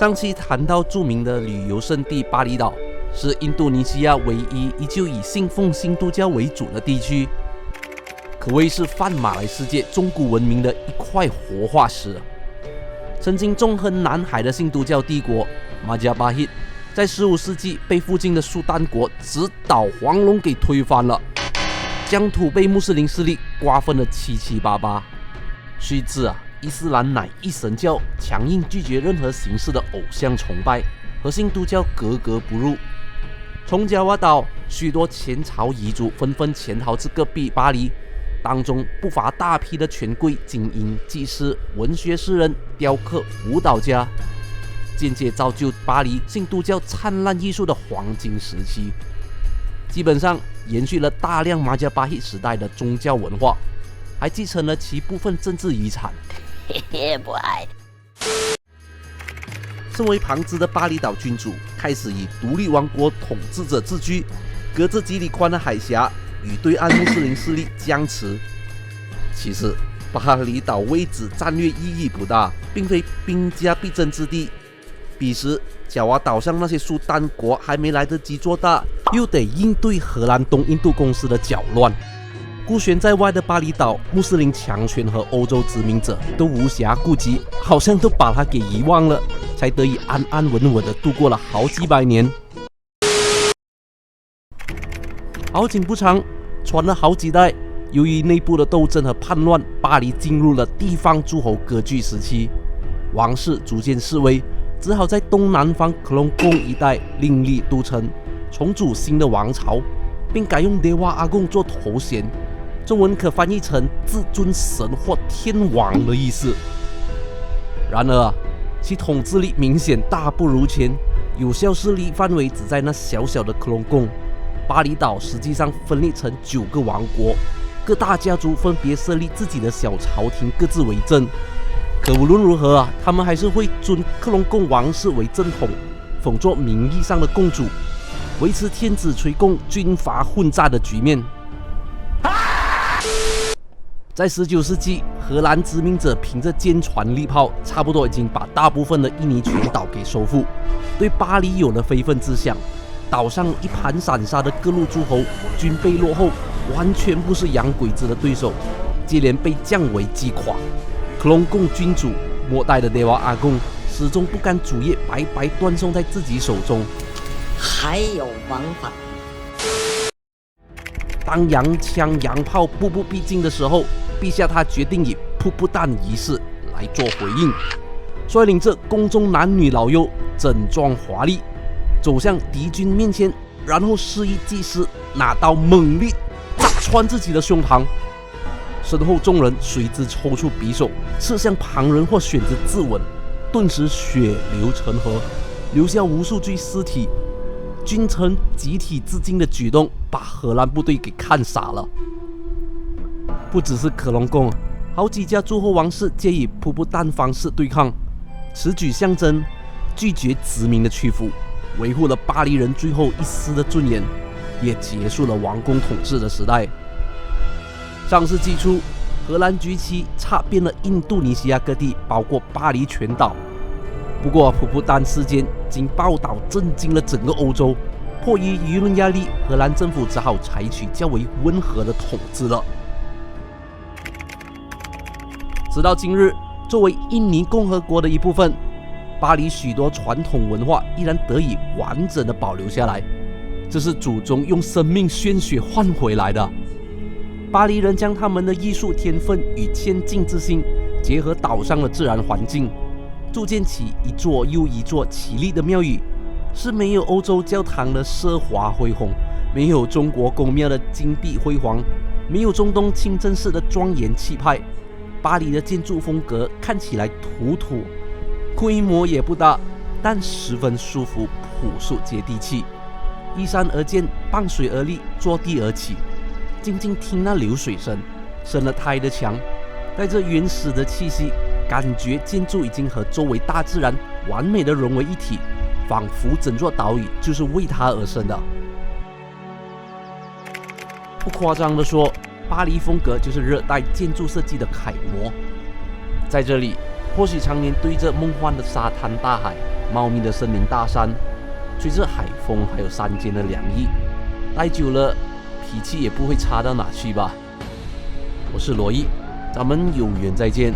上期谈到著名的旅游胜地巴厘岛，是印度尼西亚唯一依旧以信奉新都教为主的地区，可谓是泛马来世界中古文明的一块活化石。曾经纵横南海的新都教帝国马加巴希，在15世纪被附近的苏丹国直捣黄龙给推翻了，疆土被穆斯林势力瓜分得七七八八。须知伊斯兰乃一神教，强硬拒绝任何形式的偶像崇拜，和新都教格格不入。从爪哇岛，许多前朝遗族纷纷潜逃至隔壁巴黎，当中不乏大批的权贵、精英、技师、文学诗人、雕刻、舞蹈家，间接造就巴黎新都教灿烂艺术的黄金时期。基本上延续了大量马加巴希时代的宗教文化，还继承了其部分政治遗产。不爱。身为旁支的巴厘岛君主，开始以独立王国统治者自居，隔着几里宽的海峡，与对岸穆斯林势力僵持。其实，巴厘岛位置战略意义不大，并非兵家必争之地。彼时，爪哇岛上那些苏丹国还没来得及做大，又得应对荷兰东印度公司的搅乱。孤悬在外的巴厘岛，穆斯林强权和欧洲殖民者都无暇顾及，好像都把它给遗忘了，才得以安安稳稳地度过了好几百年。好景不长，传了好几代，由于内部的斗争和叛乱，巴黎进入了地方诸侯割据时期，王室逐渐式微，只好在东南方克隆贡一带另立都城，重组新的王朝，并改用德瓦阿贡做头衔，中文可翻译成至尊神或天王的意思。然而其统治力明显大不如前，有效势力范围只在那小小的克隆贡。巴厘岛实际上分裂成9个王国，各大家族分别设立自己的小朝廷，各自为政。可无论如何他们还是会尊克隆贡王室为正统，封作名义上的共主，维持天子垂贡、军阀混战的局面。在19世纪，荷兰殖民者凭着坚船利炮，差不多已经把大部分的印尼全岛给收复，对巴黎有了非分之想。岛上一盘散沙的各路诸侯军备落后，完全不是洋鬼子的对手，接连被降维击垮。克隆贡君主末代的德瓦阿贡始终不甘主业白白断送在自己手中，还有王法。当洋枪洋炮步步逼近的时候，陛下他决定以瀑布弹仪式来做回应，率领着宫中男女老幼整装华丽，走向敌军面前，然后示意祭司拿刀猛力扎穿自己的胸膛。身后众人随之抽出匕首，刺向旁人或选择自刎，顿时血流成河，留下无数具尸体。君臣集体自尽的举动，把荷兰部队给看傻了。不只是克隆贡，好几家诸侯王室皆以瀑布弹方式对抗，此举象征拒绝殖民的屈服，维护了巴黎人最后一丝的尊严，也结束了王公统治的时代。上世纪初，荷兰举旗插遍了印度尼西亚各地，包括巴黎全岛。不过，瀑布弹事件经报道震惊了整个欧洲，迫于舆论压力，荷兰政府只好采取较为温和的统治了。直到今日，作为印尼共和国的一部分，巴黎许多传统文化依然得以完整的保留下来，这是祖宗用生命鲜血换回来的。巴黎人将他们的艺术天分与谦敬之心结合岛上的自然环境，筑建起一座又一座绮丽的庙宇，是没有欧洲教堂的奢华恢宏，没有中国宫庙的金碧辉煌，没有中东清真寺的庄严气派。巴黎的建筑风格看起来土土，规模也不大，但十分舒服、朴素、接地气。依山而建，傍水而立，坐地而起。静静听那流水声，生了胎的墙，带着原始的气息，感觉建筑已经和周围大自然完美的融为一体，仿佛整座岛屿就是为它而生的。不夸张地说，巴黎风格就是热带建筑设计的楷模。在这里，或许常年对着梦幻的沙滩大海、茂密的森林大山，吹着海风，还有山间的凉意，待久了，脾气也不会差到哪去吧。我是罗毅，咱们有缘再见。